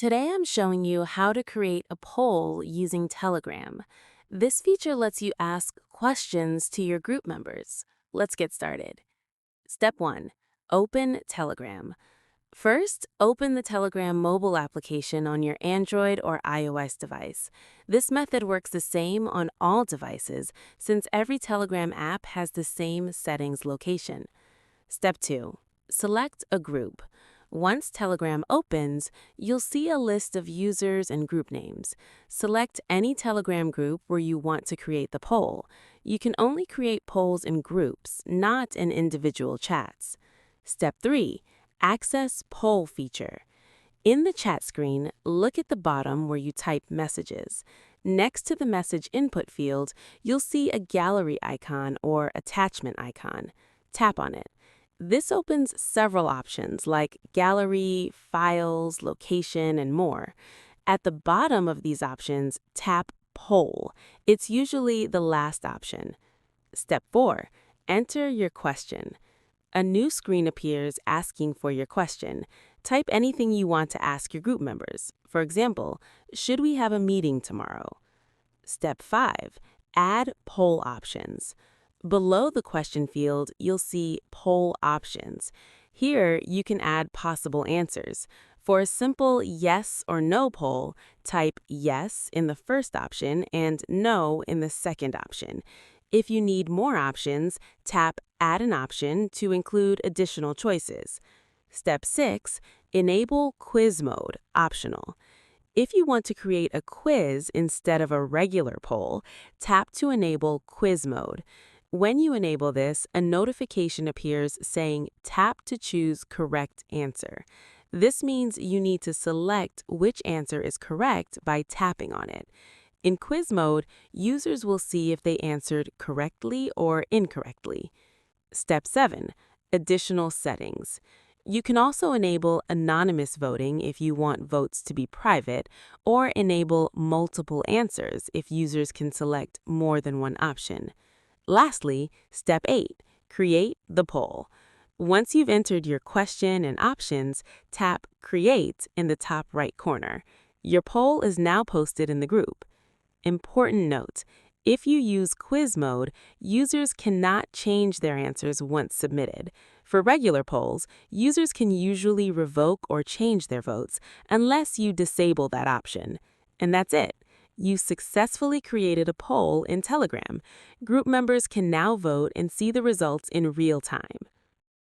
Today I'm showing you how to create a poll using Telegram. This feature lets you ask questions to your group members. Let's get started. Step 1. Open Telegram. First, open the Telegram mobile application on your Android or iOS device. This method works the same on all devices since every Telegram app has the same settings location. Step 2. Select a group. Once Telegram opens, you'll see a list of users and group names. Select any Telegram group where you want to create the poll. You can only create polls in groups, not in individual chats. Step 3. Access Poll feature. In the chat screen, look at the bottom where you type messages. Next to the message input field, you'll see a gallery icon or attachment icon. Tap on it. This opens several options like gallery, files, location, and more. At the bottom of these options, tap Poll. It's usually the last option. Step 4. Enter your question. A new screen appears asking for your question. Type anything you want to ask your group members. For example, should we have a meeting tomorrow? Step 5. Add poll options. Below the question field, you'll see Poll Options. Here, you can add possible answers. For a simple yes or no poll, type yes in the first option and no in the second option. If you need more options, tap Add an option to include additional choices. Step 6. Enable quiz mode, optional. If you want to create a quiz instead of a regular poll, tap to enable quiz mode. When you enable this, a notification appears saying tap to choose correct answer. This means you need to select which answer is correct by tapping on it. In quiz mode, users will see if they answered correctly or incorrectly. Step 7. Additional settings. You can also enable anonymous voting if you want votes to be private, or enable multiple answers if users can select more than one option. Lastly, Step 8. Create the poll. Once you've entered your question and options, tap Create in the top right corner. Your poll is now posted in the group. Important note: if you use quiz mode, users cannot change their answers once submitted. For regular polls, users can usually revoke or change their votes unless you disable that option. And that's it. You successfully created a poll in Telegram. Group members can now vote and see the results in real time.